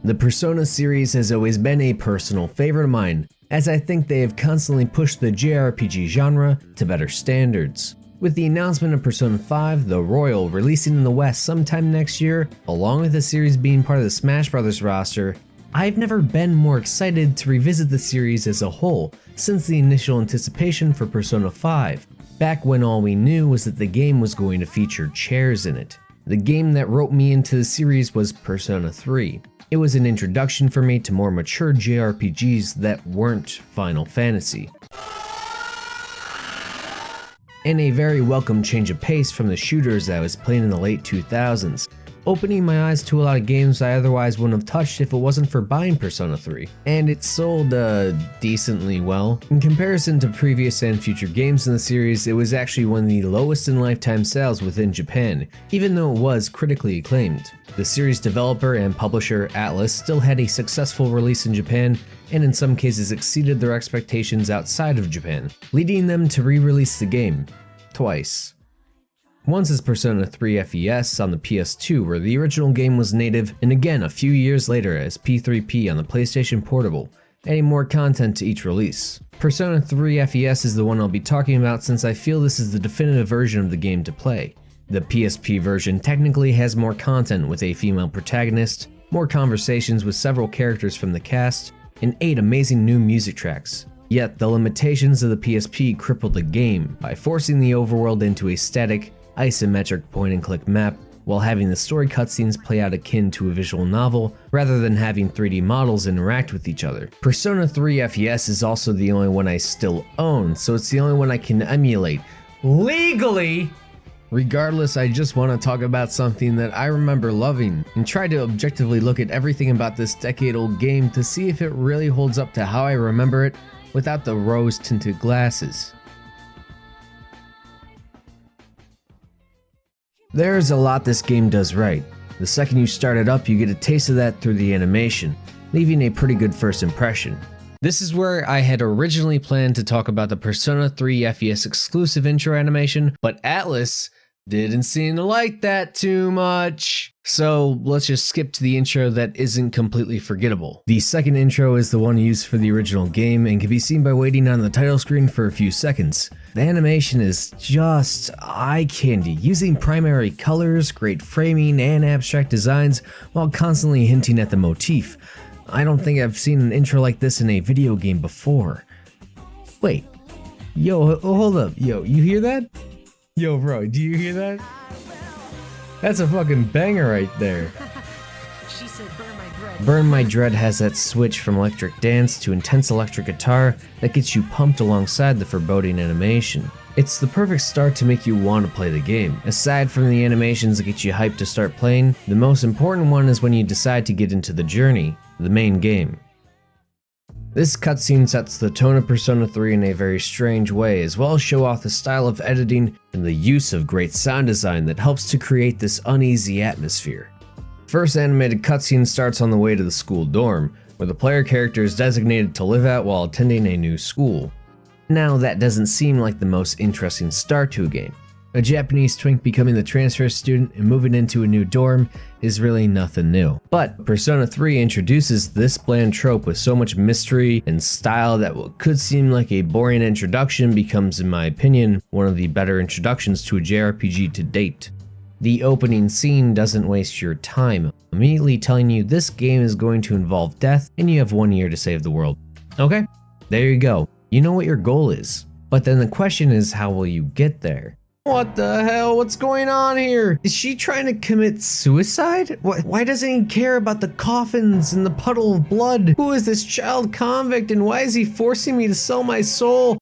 The Persona series has always been a personal favorite of mine, as I think they have constantly pushed the JRPG genre to better standards. With the announcement of Persona 5, the Royal, releasing in the West sometime next year, along with the series being part of the Smash Bros. Roster, I've never been more excited to revisit the series as a whole since the initial anticipation for Persona 5, back when all we knew was that the game was going to feature chairs in it. The game that roped me into the series was Persona 3. It was an introduction for me to more mature JRPGs that weren't Final Fantasy, and a very welcome change of pace from the shooters that I was playing in the late 2000s, opening my eyes to a lot of games I otherwise wouldn't have touched if it wasn't for buying Persona 3. And it sold decently well. In comparison to previous and future games in the series, it was actually one of the lowest in lifetime sales within Japan, even though it was critically acclaimed. The series developer and publisher Atlus still had a successful release in Japan, and in some cases exceeded their expectations outside of Japan, leading them to re-release the game twice. Once as Persona 3 FES on the PS2, where the original game was native, and again a few years later as P3P on the PlayStation Portable, adding more content to each release. Persona 3 FES is the one I'll be talking about since I feel this is the definitive version of the game to play. The PSP version technically has more content with a female protagonist, more conversations with several characters from the cast, and 8 amazing new music tracks. Yet the limitations of the PSP crippled the game by forcing the overworld into a static, isometric point-and-click map, while having the story cutscenes play out akin to a visual novel, rather than having 3D models interact with each other. Persona 3 FES is also the only one I still own, so it's the only one I can emulate legally. Regardless, I just want to talk about something that I remember loving, and try to objectively look at everything about this decade-old game to see if it really holds up to how I remember it without the rose-tinted glasses. There's a lot this game does right. The second you start it up, you get a taste of that through the animation, leaving a pretty good first impression. This is where I had originally planned to talk about the Persona 3 FES exclusive intro animation, but Atlus didn't seem to like that too much. So let's just skip to the intro that isn't completely forgettable. The second intro is the one used for the original game and can be seen by waiting on the title screen for a few seconds. The animation is just eye candy, using primary colors, great framing, and abstract designs while constantly hinting at the motif. I don't think I've seen an intro like this in a video game before. Wait, yo, hold up, yo, you hear that? Yo, bro, do you hear that? That's a fucking banger right there. She said, "Burn my dread." Burn My Dread has that switch from electric dance to intense electric guitar that gets you pumped alongside the foreboding animation. It's the perfect start to make you want to play the game. Aside from the animations that get you hyped to start playing, the most important one is when you decide to get into the journey, the main game. This cutscene sets the tone of Persona 3 in a very strange way, as well as show off the style of editing and the use of great sound design that helps to create this uneasy atmosphere. First animated cutscene starts on the way to the school dorm, where the player character is designated to live at while attending a new school. Now that doesn't seem like the most interesting start to a game. A Japanese twink becoming the transfer student and moving into a new dorm is really nothing new. But Persona 3 introduces this bland trope with so much mystery and style that what could seem like a boring introduction becomes, in my opinion, one of the better introductions to a JRPG to date. The opening scene doesn't waste your time, immediately telling you this game is going to involve death and you have 1 year to save the world. Okay, there you go. You know what your goal is. But then the question is, how will you get there? What the hell? What's going on here? Is she trying to commit suicide? Why doesn't he care about the coffins and the puddle of blood? Who is this child convict and why is he forcing me to sell my soul?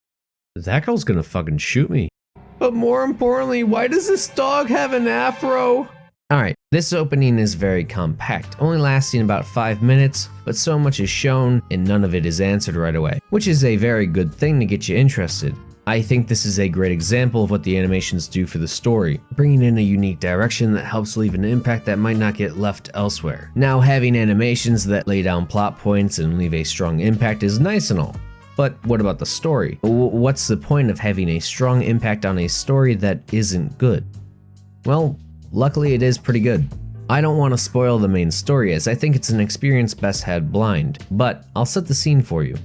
That girl's gonna fucking shoot me. But more importantly, why does this dog have an afro? Alright, this opening is very compact, only lasting about 5 minutes, but so much is shown and none of it is answered right away, which is a very good thing to get you interested. I think this is a great example of what the animations do for the story, bringing in a unique direction that helps leave an impact that might not get left elsewhere. Now, having animations that lay down plot points and leave a strong impact is nice and all, but what about the story? What's the point of having a strong impact on a story that isn't good? Well, luckily it is pretty good. I don't want to spoil the main story as I think it's an experience best had blind, but I'll set the scene for you.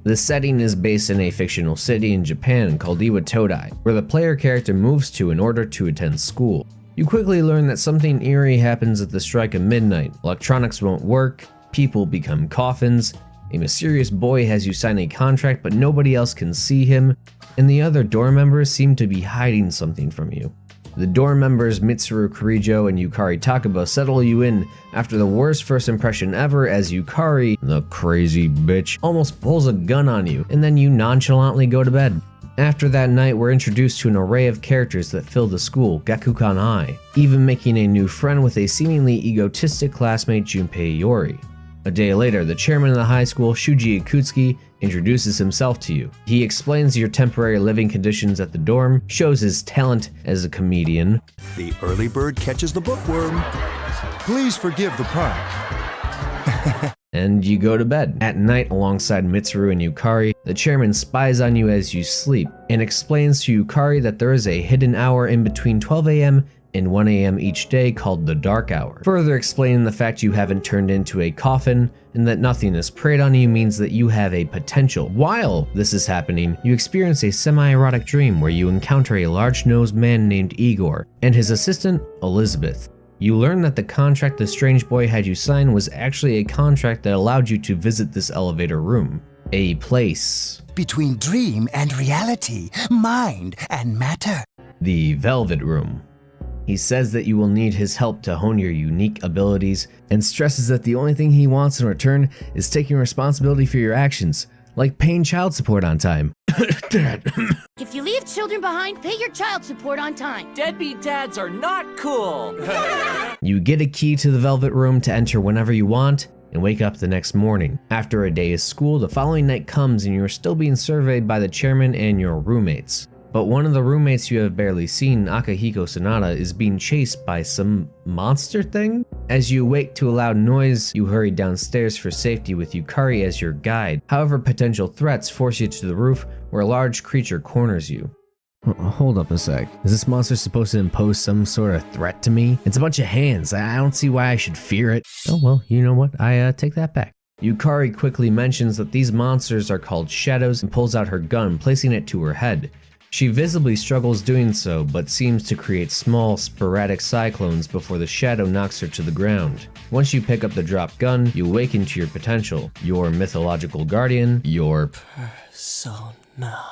The setting is based in a fictional city in Japan called Iwatodai, where the player character moves to in order to attend school. You quickly learn that something eerie happens at the strike of midnight. Electronics won't work, people become coffins, a mysterious boy has you sign a contract but nobody else can see him, and the other dorm members seem to be hiding something from you. The dorm members Mitsuru Kurijo and Yukari Takaba settle you in after the worst first impression ever as Yukari, the crazy bitch, almost pulls a gun on you, and then you nonchalantly go to bed. After that night, we're introduced to an array of characters that fill the school, Gakukan High, even making a new friend with a seemingly egotistic classmate Junpei Iori. A day later, the chairman of the high school, Shuji Ikutsuki, introduces himself to you. He explains your temporary living conditions at the dorm, shows his talent as a comedian. The early bird catches the bookworm. Please forgive the pun. And you go to bed. At night, alongside Mitsuru and Yukari, the chairman spies on you as you sleep and explains to Yukari that there is a hidden hour in between 12 a.m. and 1 a.m. each day called the dark hour, further explaining the fact you haven't turned into a coffin and that nothing is preyed on you means that you have a potential. While this is happening, you experience a semi-erotic dream where you encounter a large-nosed man named Igor and his assistant, Elizabeth. You learn that the contract the strange boy had you sign was actually a contract that allowed you to visit this elevator room. A place between dream and reality, mind and matter. The Velvet Room. He says that you will need his help to hone your unique abilities and stresses that the only thing he wants in return is taking responsibility for your actions, like paying child support on time. Dad. If you leave children behind, pay your child support on time. Deadbeat dads are not cool. You get a key to the Velvet Room to enter whenever you want and wake up the next morning. After a day of school, the following night comes and you are still being surveyed by the chairman and your roommates. But one of the roommates you have barely seen, Akihiko Sanada, is being chased by some monster thing? As you awake to a loud noise, you hurry downstairs for safety with Yukari as your guide. However, potential threats force you to the roof where a large creature corners you. Hold up a sec. Is this monster supposed to impose some sort of threat to me? It's a bunch of hands. I don't see why I should fear it. Oh well, you know what? I take that back. Yukari quickly mentions that these monsters are called shadows and pulls out her gun, placing it to her head. She visibly struggles doing so, but seems to create small, sporadic cyclones before the shadow knocks her to the ground. Once you pick up the dropped gun, you awaken to your potential, your mythological guardian, your persona.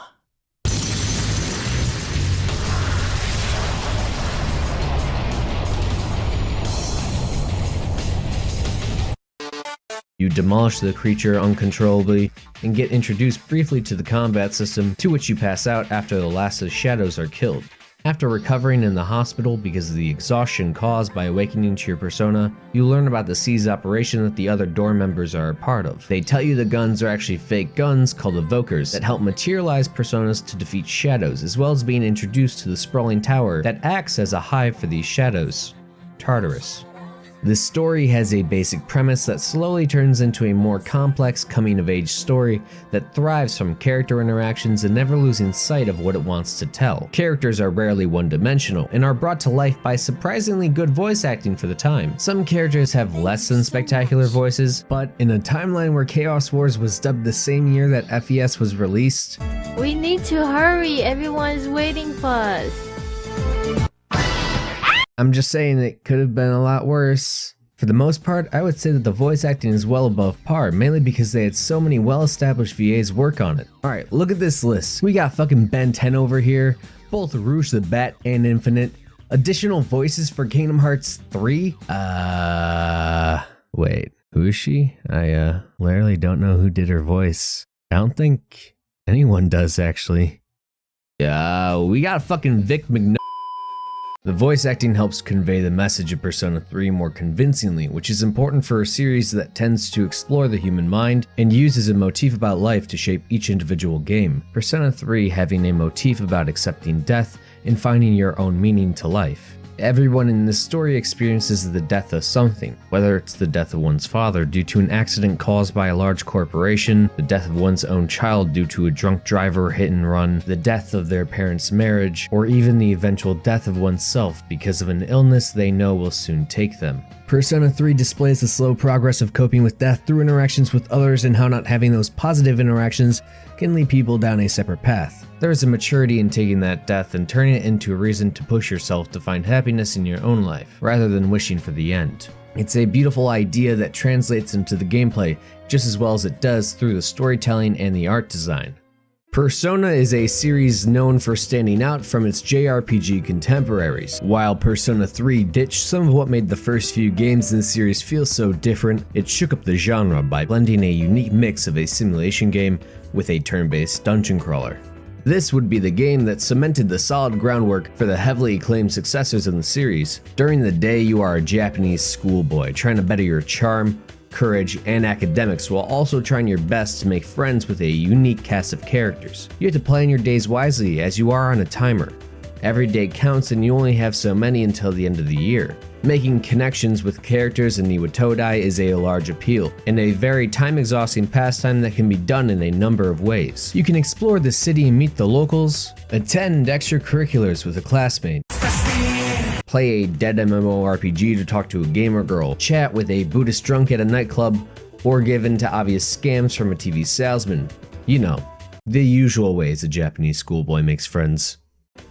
You demolish the creature uncontrollably and get introduced briefly to the combat system, to which you pass out after the last of the shadows are killed. After recovering in the hospital because of the exhaustion caused by awakening to your persona, you learn about the seize operation that the other dorm members are a part of. They tell you the guns are actually fake guns called evokers that help materialize personas to defeat shadows, as well as being introduced to the sprawling tower that acts as a hive for these shadows, Tartarus. This story has a basic premise that slowly turns into a more complex coming-of-age story that thrives from character interactions and never losing sight of what it wants to tell. Characters are rarely one-dimensional and are brought to life by surprisingly good voice acting for the time. Some characters have less than spectacular voices, but in a timeline where Chaos Wars was dubbed the same year that FES was released, we need to hurry, everyone's waiting for us. I'm just saying it could have been a lot worse. For the most part, I would say that the voice acting is well above par, mainly because they had so many well-established VAs work on it. Alright, look at this list. We got fucking Ben 10 over here, both Rouge the Bat and Infinite, additional voices for Kingdom Hearts 3? Wait, who is she? I literally don't know who did her voice. I don't think anyone does, actually. Yeah, we got fucking Vic McNo. The voice acting helps convey the message of Persona 3 more convincingly, which is important for a series that tends to explore the human mind and uses a motif about life to shape each individual game. Persona 3 having a motif about accepting death and finding your own meaning to life. Everyone in this story experiences the death of something, whether it's the death of one's father due to an accident caused by a large corporation, the death of one's own child due to a drunk driver hit and run, the death of their parents' marriage, or even the eventual death of oneself because of an illness they know will soon take them. Persona 3 displays the slow progress of coping with death through interactions with others and how not having those positive interactions can lead people down a separate path. There is a maturity in taking that death and turning it into a reason to push yourself to find happiness in your own life, rather than wishing for the end. It's a beautiful idea that translates into the gameplay just as well as it does through the storytelling and the art design. Persona is a series known for standing out from its JRPG contemporaries. While Persona 3 ditched some of what made the first few games in the series feel so different, it shook up the genre by blending a unique mix of a simulation game with a turn-based dungeon crawler. This would be the game that cemented the solid groundwork for the heavily acclaimed successors in the series. During the day, you are a Japanese schoolboy trying to better your charm, courage, and academics while also trying your best to make friends with a unique cast of characters. You have to plan your days wisely as you are on a timer. Every day counts and you only have so many until the end of the year. Making connections with characters in Iwatodai is a large appeal, and a very time-exhausting pastime that can be done in a number of ways. You can explore the city and meet the locals, attend extracurriculars with a classmate, play a dead MMORPG to talk to a gamer girl, chat with a Buddhist drunk at a nightclub, or give in to obvious scams from a TV salesman. You know, the usual ways a Japanese schoolboy makes friends.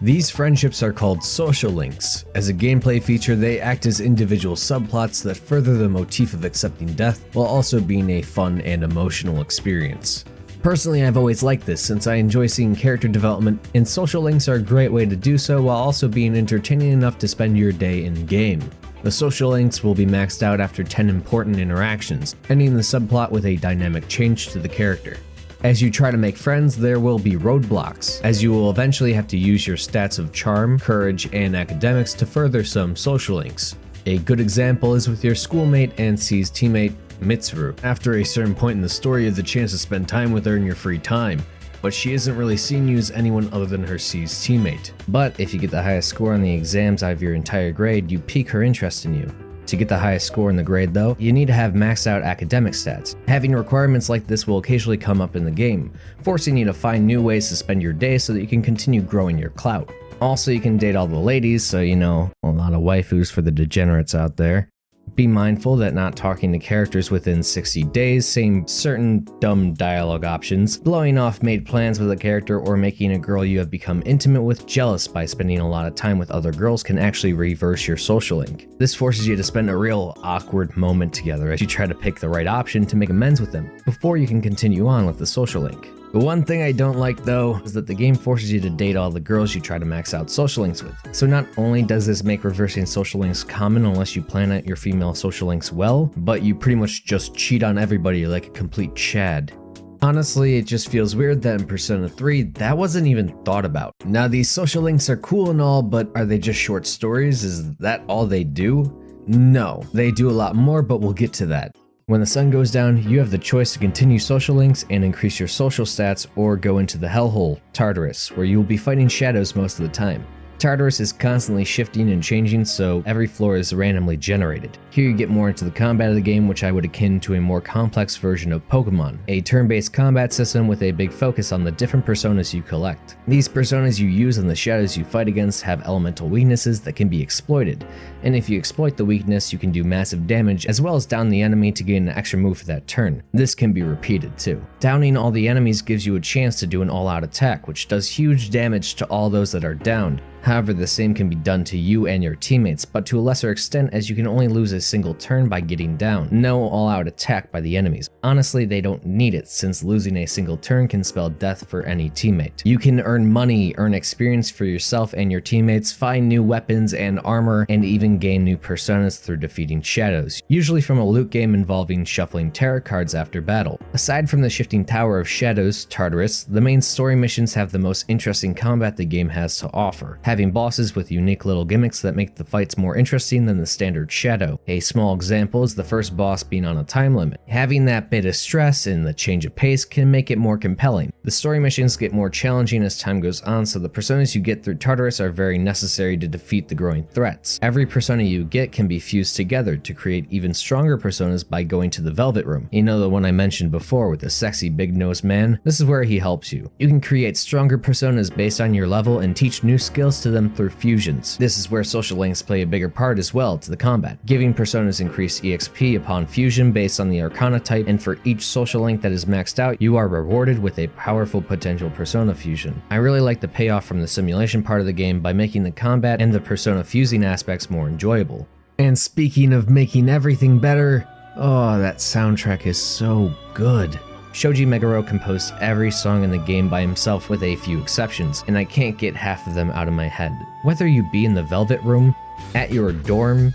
These friendships are called social links. As a gameplay feature, they act as individual subplots that further the motif of accepting death while also being a fun and emotional experience. Personally, I've always liked this since I enjoy seeing character development, and social links are a great way to do so while also being entertaining enough to spend your day in-game. The social links will be maxed out after 10 important interactions, ending the subplot with a dynamic change to the character. As you try to make friends, there will be roadblocks, as you will eventually have to use your stats of charm, courage, and academics to further some social links. A good example is with your schoolmate and C's teammate, Mitsuru. After a certain point in the story, you have the chance to spend time with her in your free time, but she isn't really seen you as anyone other than her C's teammate. But if you get the highest score on the exams out of your entire grade, you pique her interest in you. To get the highest score in the grade though, you need to have maxed out academic stats. Having requirements like this will occasionally come up in the game, forcing you to find new ways to spend your day so that you can continue growing your clout. Also, you can date all the ladies, so you know, a lot of waifus for the degenerates out there. Be mindful that not talking to characters within 60 days, saying certain dumb dialogue options, blowing off made plans with a character, or making a girl you have become intimate with jealous by spending a lot of time with other girls can actually reverse your social link. This forces you to spend a real awkward moment together as you try to pick the right option to make amends with them, before you can continue on with the social link. The one thing I don't like though is that the game forces you to date all the girls you try to max out social links with. So not only does this make reversing social links common unless you plan out your female social links well, but you pretty much just cheat on everybody like a complete Chad. Honestly, it just feels weird that in Persona 3, that wasn't even thought about. Now these social links are cool and all, but are they just short stories? Is that all they do? No, they do a lot more, but we'll get to that. When the sun goes down, you have the choice to continue social links and increase your social stats, or go into the hellhole, Tartarus, where you will be fighting shadows most of the time. Tartarus is constantly shifting and changing, so every floor is randomly generated. Here you get more into the combat of the game, which I would akin to a more complex version of Pokemon, a turn-based combat system with a big focus on the different personas you collect. These personas you use and the shadows you fight against have elemental weaknesses that can be exploited, and if you exploit the weakness, you can do massive damage as well as down the enemy to gain an extra move for that turn. This can be repeated too. Downing all the enemies gives you a chance to do an all-out attack, which does huge damage to all those that are downed. However, the same can be done to you and your teammates, but to a lesser extent as you can only lose a single turn by getting down. No all-out attack by the enemies. Honestly, they don't need it, since losing a single turn can spell death for any teammate. You can earn money, earn experience for yourself and your teammates, find new weapons and armor, and even gain new personas through defeating shadows, usually from a loot game involving shuffling tarot cards after battle. Aside from the shifting tower of shadows, Tartarus, the main story missions have the most interesting combat the game has to offer. having bosses with unique little gimmicks that make the fights more interesting than the standard shadow. A small example is the first boss being on a time limit. Having that bit of stress and the change of pace can make it more compelling. The story missions get more challenging as time goes on, so the personas you get through Tartarus are very necessary to defeat the growing threats. Every persona you get can be fused together to create even stronger personas by going to the Velvet Room. You know, the one I mentioned before with the sexy big-nosed man? This is where he helps you. You can create stronger personas based on your level and teach new skills to them through fusions. This is where social links play a bigger part as well to the combat, giving personas increased EXP upon fusion based on the Arcana type, and for each social link that is maxed out, you are rewarded with a powerful potential persona fusion. I really like the payoff from the simulation part of the game by making the combat and the persona fusing aspects more enjoyable. And speaking of making everything better, oh, that soundtrack is so good. Shoji Meguro composed every song in the game by himself with a few exceptions, and I can't get half of them out of my head. Whether you be in the Velvet Room, at your dorm,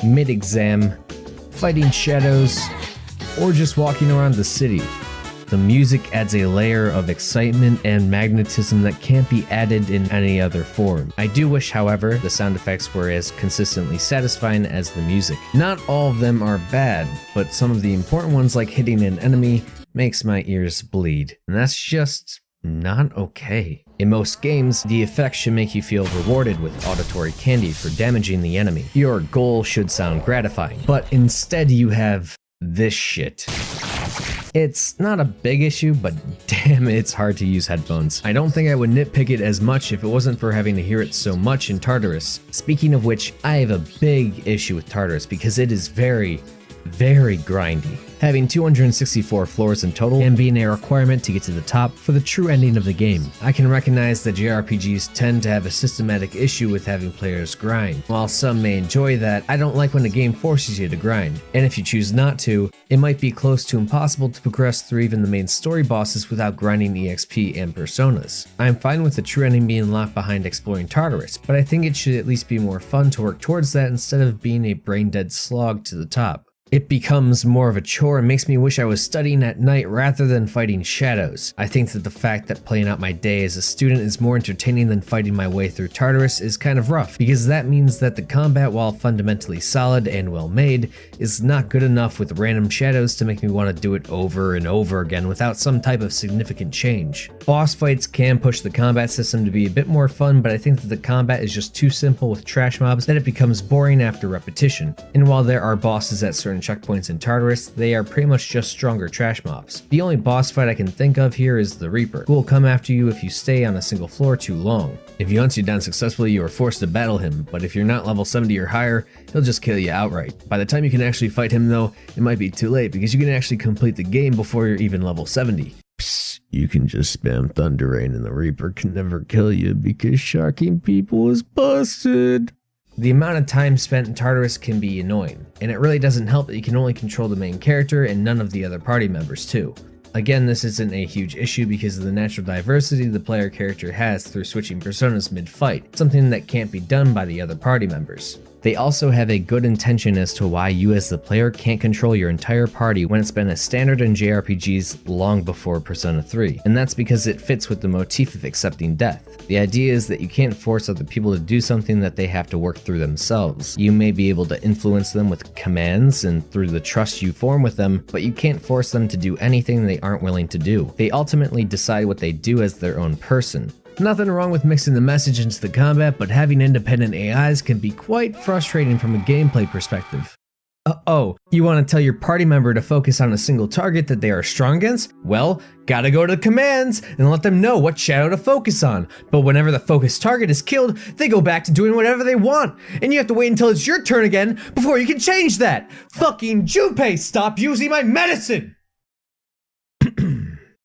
mid-exam, fighting shadows, or just walking around the city, the music adds a layer of excitement and magnetism that can't be added in any other form. I do wish, however, the sound effects were as consistently satisfying as the music. Not all of them are bad, but some of the important ones like hitting an enemy makes my ears bleed, and that's just not okay. In most games, the effects should make you feel rewarded with auditory candy for damaging the enemy. Your goal should sound gratifying, but instead you have this shit. It's not a big issue, but damn, it's hard to use headphones. I don't think I would nitpick it as much if it wasn't for having to hear it so much in Tartarus. Speaking of which, I have a big issue with Tartarus because it is very grindy. Having 264 floors in total and being a requirement to get to the top for the true ending of the game. I can recognize that JRPGs tend to have a systematic issue with having players grind. While some may enjoy that, I don't like when the game forces you to grind. And if you choose not to, it might be close to impossible to progress through even the main story bosses without grinding EXP and personas. I'm fine with the true ending being locked behind exploring Tartarus, but I think it should at least be more fun to work towards that instead of being a brain-dead slog to the top. It becomes more of a chore and makes me wish I was studying at night rather than fighting shadows. I think that the fact that playing out my day as a student is more entertaining than fighting my way through Tartarus is kind of rough, because that means that the combat, while fundamentally solid and well made, is not good enough with random shadows to make me want to do it over and over again without some type of significant change. Boss fights can push the combat system to be a bit more fun, but I think that the combat is just too simple with trash mobs that it becomes boring after repetition. And while there are bosses at certain checkpoints in Tartarus, they are pretty much just stronger trash mobs. The only boss fight I can think of here is the Reaper, who will come after you if you stay on a single floor too long. If he hunts you down successfully, you are forced to battle him, but if you're not level 70 or higher, he'll just kill you outright. By the time you can actually fight him though, it might be too late because you can actually complete the game before you're even level 70. Psst, you can just spam Thunder Rain and the Reaper can never kill you because shocking people is busted. The amount of time spent in Tartarus can be annoying, and it really doesn't help that you can only control the main character and none of the other party members too. Again, this isn't a huge issue because of the natural diversity the player character has through switching personas mid-fight, something that can't be done by the other party members. They also have a good intention as to why you as the player can't control your entire party when it's been a standard in JRPGs long before Persona 3, and that's because it fits with the motif of accepting death. The idea is that you can't force other people to do something that they have to work through themselves. You may be able to influence them with commands and through the trust you form with them, but you can't force them to do anything they aren't willing to do. They ultimately decide what they do as their own person. Nothing wrong with mixing the message into the combat, but having independent AIs can be quite frustrating from a gameplay perspective. Uh-oh, you want to tell your party member to focus on a single target that they are strong against? Well, gotta go to the commands and let them know what shadow to focus on. But whenever the focused target is killed, they go back to doing whatever they want. And you have to wait until it's your turn again before you can change that. Fucking Junpei, stop using my medicine!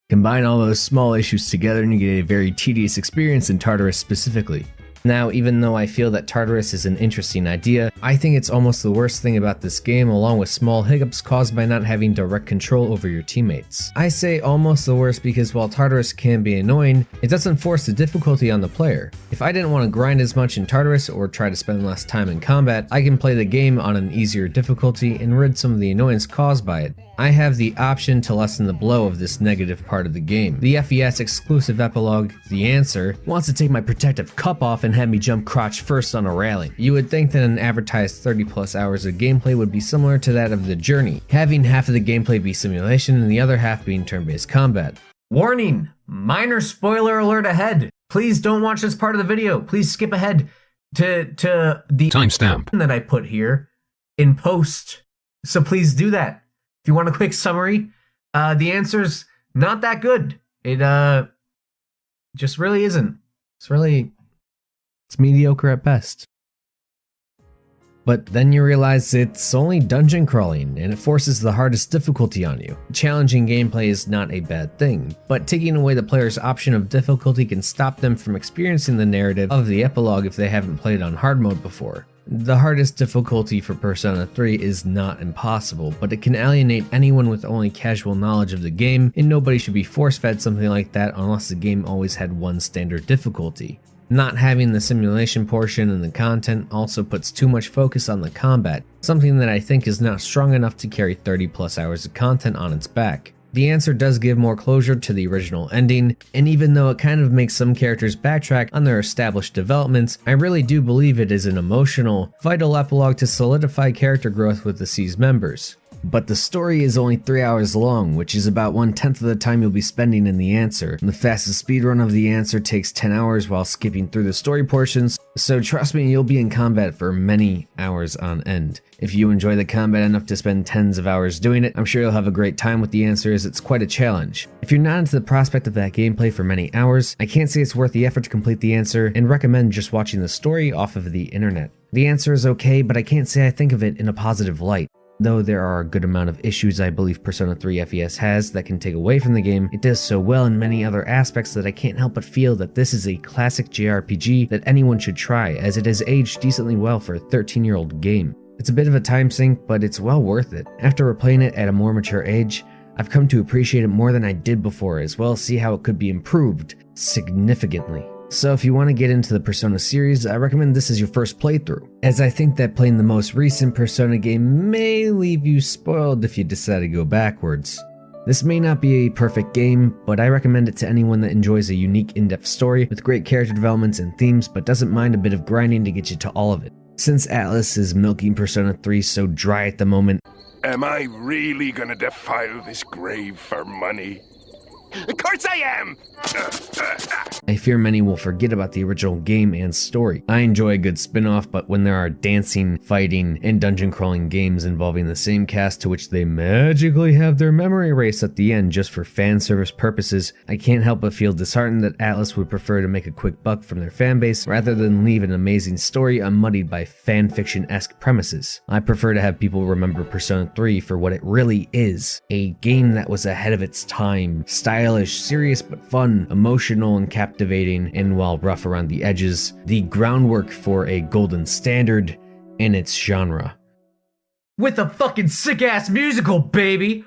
Combine all those small issues together and you get a very tedious experience in Tartarus specifically. Now, even though I feel that Tartarus is an interesting idea, I think it's almost the worst thing about this game, along with small hiccups caused by not having direct control over your teammates. I say almost the worst because while Tartarus can be annoying, it doesn't force the difficulty on the player. If I didn't want to grind as much in Tartarus or try to spend less time in combat, I can play the game on an easier difficulty and rid some of the annoyance caused by it. I have the option to lessen the blow of this negative part of the game. The FES exclusive epilogue, The Answer, wants to take my protective cup off and have me jump crotch first on a railing. You would think that an advertised 30 plus hours of gameplay would be similar to that of The Journey, having half of the gameplay be simulation and the other half being turn-based combat. Warning! Minor spoiler alert ahead! Please don't watch this part of the video. Please skip ahead to the timestamp that I put here in post. So please do that. If you want a quick summary, The Answer's not that good. It just really isn't. It's mediocre at best. But then you realize it's only dungeon crawling, and it forces the hardest difficulty on you. Challenging gameplay is not a bad thing, but taking away the player's option of difficulty can stop them from experiencing the narrative of the epilogue if they haven't played on hard mode before. The hardest difficulty for Persona 3 is not impossible, but it can alienate anyone with only casual knowledge of the game, and nobody should be force-fed something like that unless the game always had one standard difficulty. Not having the simulation portion and the content also puts too much focus on the combat, something that I think is not strong enough to carry 30 plus hours of content on its back. The Answer does give more closure to the original ending, and even though it kind of makes some characters backtrack on their established developments, I really do believe it is an emotional, vital epilogue to solidify character growth with the C's members. But the story is only 3 hours long, which is about 1/10 of the time you'll be spending in The Answer. The fastest speedrun of The Answer takes 10 hours while skipping through the story portions, so trust me, you'll be in combat for many hours on end. If you enjoy the combat enough to spend tens of hours doing it, I'm sure you'll have a great time with The Answer, as it's quite a challenge. If you're not into the prospect of that gameplay for many hours, I can't say it's worth the effort to complete The Answer, and recommend just watching the story off of the internet. The Answer is okay, but I can't say I think of it in a positive light. Though there are a good amount of issues I believe Persona 3 FES has that can take away from the game, it does so well in many other aspects that I can't help but feel that this is a classic JRPG that anyone should try, as it has aged decently well for a 13-year-old game. It's a bit of a time sink, but it's well worth it. After replaying it at a more mature age, I've come to appreciate it more than I did before, as well as see how it could be improved significantly. So if you want to get into the Persona series, I recommend this as your first playthrough, as I think that playing the most recent Persona game may leave you spoiled if you decide to go backwards. This may not be a perfect game, but I recommend it to anyone that enjoys a unique in-depth story with great character developments and themes, but doesn't mind a bit of grinding to get you to all of it. Since Atlas is milking Persona 3 so dry at the moment, am I really gonna defile this grave for money? Of course I am! I fear many will forget about the original game and story. I enjoy a good spin-off, but when there are dancing, fighting, and dungeon crawling games involving the same cast to which they magically have their memory erased at the end just for fan service purposes, I can't help but feel disheartened that Atlas would prefer to make a quick buck from their fanbase rather than leave an amazing story unmuddied by fanfiction-esque premises. I prefer to have people remember Persona 3 for what it really is, a game that was ahead of its time, stylish, serious but fun, emotional and captivating, and while rough around the edges, the groundwork for a golden standard in its genre. With a fucking sick-ass musical, baby!